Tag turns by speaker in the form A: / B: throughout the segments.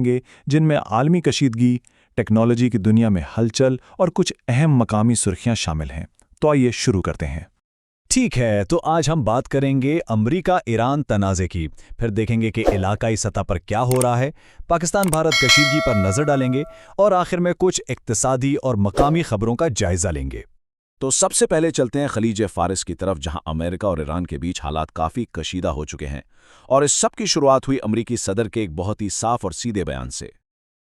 A: گے جن میں عالمی کشیدگی، ٹیکنالوجی کی دنیا میں ہلچل اور کچھ اہم مقامی سرخیاں شامل ہیں۔ تو آئیے شروع کرتے ہیں۔
B: ٹھیک ہے، تو آج ہم بات کریں گے امریکہ ایران تنازع کی، پھر دیکھیں گے کہ علاقائی سطح پر کیا ہو رہا ہے، پاکستان بھارت کشیدگی پر نظر ڈالیں گے اور آخر میں کچھ اقتصادی اور مقامی خبروں کا جائزہ لیں گے۔
C: تو سب سے پہلے چلتے ہیں خلیج فارس کی طرف، جہاں امریکہ اور ایران کے بیچ حالات کافی کشیدہ ہو چکے ہیں، اور اس سب کی شروعات ہوئی امریکی صدر کے ایک بہت ہی صاف اور سیدھے بیان سے۔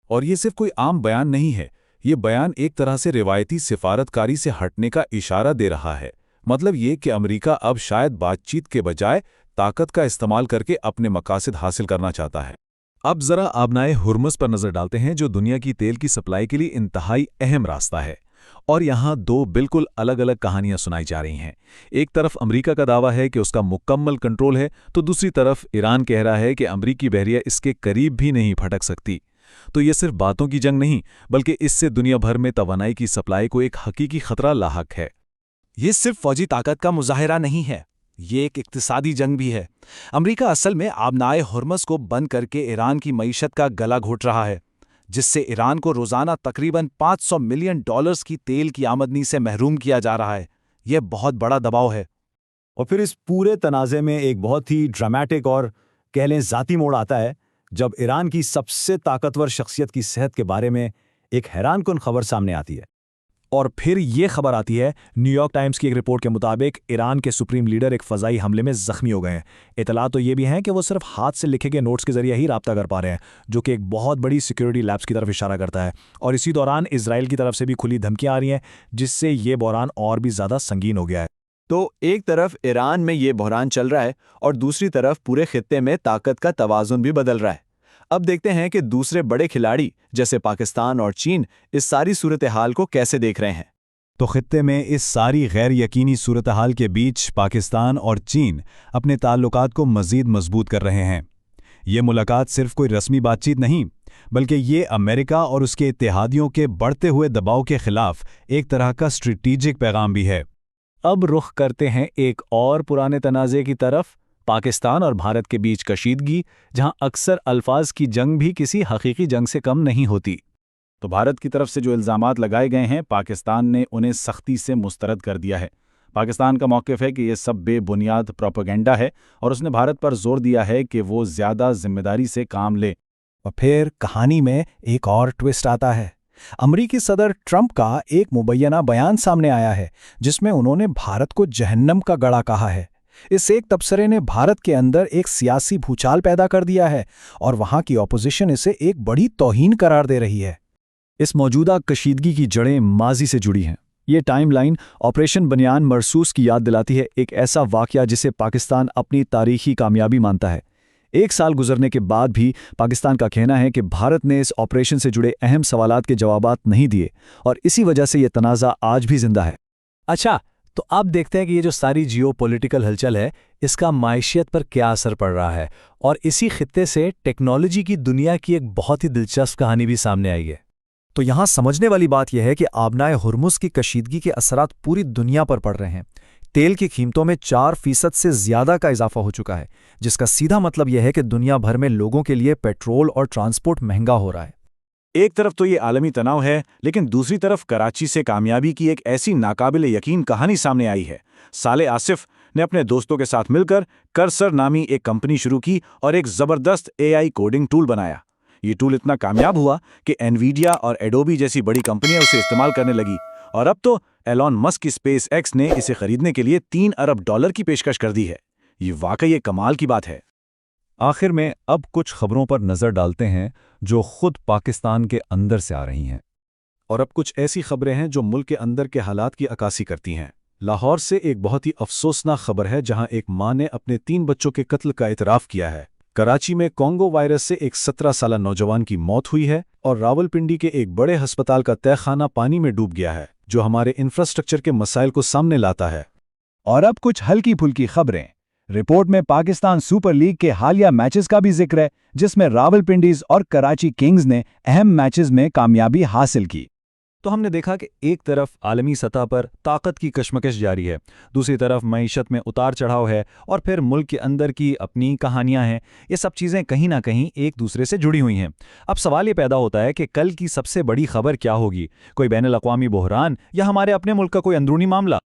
D: اور یہ صرف کوئی عام بیان نہیں ہے، یہ بیان ایک طرح سے روایتی سفارتکاری سے ہٹنے کا اشارہ دے رہا ہے۔ مطلب یہ کہ امریکہ اب شاید بات چیت کے بجائے طاقت کا استعمال کر کے اپنے مقاصد حاصل کرنا چاہتا ہے۔
A: اب ذرا آبنائے ہرمز پر نظر ڈالتے ہیں، جو دنیا کی تیل کی سپلائی کے لیے انتہائی اہم راستہ ہے۔ اور یہاں دو بالکل الگ الگ کہانیاں سنائی جا رہی ہیں۔ ایک طرف امریکہ کا دعویٰ ہے کہ اس کا مکمل کنٹرول ہے، تو دوسری طرف ایران کہہ رہا ہے کہ امریکی بحریہ اس کے قریب بھی نہیں پھٹک سکتی۔ تو یہ صرف باتوں کی جنگ نہیں، بلکہ اس سے دنیا بھر میں توانائی کی سپلائی کو ایک حقیقی خطرہ لاحق ہے۔
C: یہ صرف فوجی طاقت کا مظاہرہ نہیں ہے، یہ ایک اقتصادی جنگ بھی ہے۔ امریکہ اصل میں آبنائے ہرمز کو بند کر کے ایران کی معیشت کا گلا گھونٹ رہا ہے، جس سے ایران کو روزانہ تقریباً $500 ملین کی تیل کی آمدنی سے محروم کیا جا رہا ہے۔ یہ بہت بڑا دباؤ ہے۔
B: اور پھر اس پورے تنازع میں ایک بہت ہی ڈرامٹک اور کہہ لیں ذاتی موڑ آتا ہے، جب ایران کی سب سے طاقتور شخصیت کی صحت کے بارے میں ایک حیران کن خبر سامنے آتی ہے۔
A: اور پھر یہ خبر آتی ہے، نیو یارک ٹائمز کی ایک رپورٹ کے مطابق ایران کے سپریم لیڈر ایک فضائی حملے میں زخمی ہو گئے ہیں۔ اطلاعات تو یہ بھی ہیں کہ وہ صرف ہاتھ سے لکھے گئے نوٹس کے ذریعے ہی رابطہ کر پا رہے ہیں، جو کہ ایک بہت بڑی سیکیورٹی لیپس کی طرف اشارہ کرتا ہے۔ اور اسی دوران اسرائیل کی طرف سے بھی کھلی دھمکیاں آ رہی ہیں، جس سے یہ بحران اور بھی زیادہ سنگین ہو گیا ہے۔
E: تو ایک طرف ایران میں یہ بحران چل رہا ہے اور دوسری طرف پورے خطے میں طاقت کا توازن بھی بدل رہا ہے۔ اب دیکھتے ہیں کہ دوسرے بڑے کھلاڑی جیسے پاکستان اور چین اس ساری صورتحال کو کیسے دیکھ رہے ہیں۔
B: تو خطے میں اس ساری غیر یقینی صورتحال کے بیچ پاکستان اور چین اپنے تعلقات کو مزید مضبوط کر رہے ہیں۔ یہ ملاقات صرف کوئی رسمی بات چیت نہیں، بلکہ یہ امریکہ اور اس کے اتحادیوں کے بڑھتے ہوئے دباؤ کے خلاف ایک طرح کا اسٹریٹجک پیغام بھی ہے۔
F: اب رخ کرتے ہیں ایک اور پرانے تنازع کی طرف، پاکستان اور بھارت کے بیچ کشیدگی، جہاں اکثر الفاظ کی جنگ بھی کسی حقیقی جنگ سے کم نہیں ہوتی۔
D: تو بھارت کی طرف سے جو الزامات لگائے گئے ہیں، پاکستان نے انہیں سختی سے مسترد کر دیا ہے۔ پاکستان کا موقف ہے کہ یہ سب بے بنیاد پروپیگنڈا ہے، اور اس نے بھارت پر زور دیا ہے کہ وہ زیادہ ذمہ داری سے کام لے۔
B: اور پھر کہانی میں ایک اور ٹوسٹ آتا ہے۔ امریکی صدر ٹرمپ کا ایک مبینہ بیان سامنے آیا ہے، جس میں انہوں نے بھارت کو جہنم کا گڑھا کہا ہے۔ اس ایک تبصرے نے بھارت کے اندر ایک سیاسی بھوچال پیدا کر دیا ہے، اور وہاں کی اپوزیشن اسے ایک بڑی توہین قرار دے رہی ہے۔
F: اس موجودہ کشیدگی کی جڑیں ماضی سے جڑی ہیں۔ یہ ٹائم لائن آپریشن بنیان مرصوص کی یاد دلاتی ہے، ایک ایسا واقعہ جسے پاکستان اپنی تاریخی کامیابی مانتا ہے۔ 1 سال گزرنے کے بعد بھی پاکستان کا کہنا ہے کہ بھارت نے اس آپریشن سے جڑے اہم سوالات کے جوابات نہیں دیے، اور اسی وجہ سے یہ تنازع آج بھی زندہ ہے۔ اچھا، تو اب دیکھتے ہیں کہ یہ جو ساری جیو پولیٹیکل ہلچل ہے، اس کا معیشت پر کیا اثر پڑ رہا ہے، اور اسی خطے سے ٹیکنالوجی کی دنیا کی ایک بہت ہی دلچسپ کہانی بھی سامنے آئی ہے۔
A: تو یہاں سمجھنے والی بات یہ ہے کہ آبنائے ہرمز کی کشیدگی کے اثرات پوری دنیا پر پڑ رہے ہیں۔ تیل کی قیمتوں میں 4% سے زیادہ کا اضافہ ہو چکا ہے، جس کا سیدھا مطلب یہ ہے کہ دنیا بھر میں لوگوں کے لیے پیٹرول اور ٹرانسپورٹ مہنگا ہو رہا ہے۔
D: ایک طرف تو یہ عالمی تناؤ ہے، لیکن دوسری طرف کراچی سے کامیابی کی ایک ایسی ناقابل یقین کہانی سامنے آئی ہے۔ صالح آصف نے اپنے دوستوں کے ساتھ مل کر کرسر نامی ایک کمپنی شروع کی اور ایک زبردست AI کوڈنگ ٹول بنایا۔ یہ ٹول اتنا کامیاب ہوا کہ انویڈیا اور ایڈوبی جیسی بڑی کمپنیاں اسے استعمال کرنے لگی، اور اب تو ایلون مسک کی اسپیس ایکس نے اسے خریدنے کے لیے $3 ارب کی پیشکش کر دی ہے۔ یہ واقعی ایک کمال کی بات ہے۔
B: آخر میں اب کچھ خبروں پر نظر ڈالتے ہیں جو خود پاکستان کے اندر سے آ رہی ہیں۔
D: اور اب کچھ ایسی خبریں ہیں جو ملک کے اندر کے حالات کی عکاسی کرتی ہیں۔ لاہور سے ایک بہت ہی افسوسناک خبر ہے، جہاں ایک ماں نے اپنے 3 بچوں کے قتل کا اعتراف کیا ہے۔ کراچی میں کونگو وائرس سے ایک 17 سالہ نوجوان کی موت ہوئی ہے، اور راولپنڈی کے ایک بڑے ہسپتال کا تہہ خانہ پانی میں ڈوب گیا ہے، جو ہمارے انفراسٹرکچر کے مسائل کو سامنے لاتا ہے۔
E: اور اب کچھ ہلکی پھلکی خبریں۔ رپورٹ میں پاکستان سپر لیگ کے حالیہ میچز کا بھی ذکر ہے، جس میں راولپنڈیز اور کراچی کنگز نے اہم میچز میں کامیابی حاصل کی۔
F: تو ہم نے دیکھا کہ ایک طرف عالمی سطح پر طاقت کی کشمکش جاری ہے، دوسری طرف معیشت میں اتار چڑھاؤ ہے، اور پھر ملک کے اندر کی اپنی کہانیاں ہیں۔ یہ سب چیزیں کہیں نہ کہیں ایک دوسرے سے جڑی ہوئی ہیں۔ اب سوال یہ پیدا ہوتا ہے کہ کل کی سب سے بڑی خبر کیا ہوگی؟ کوئی بین الاقوامی بحران یا ہمارے اپنے ملک کا کوئی اندرونی معاملہ؟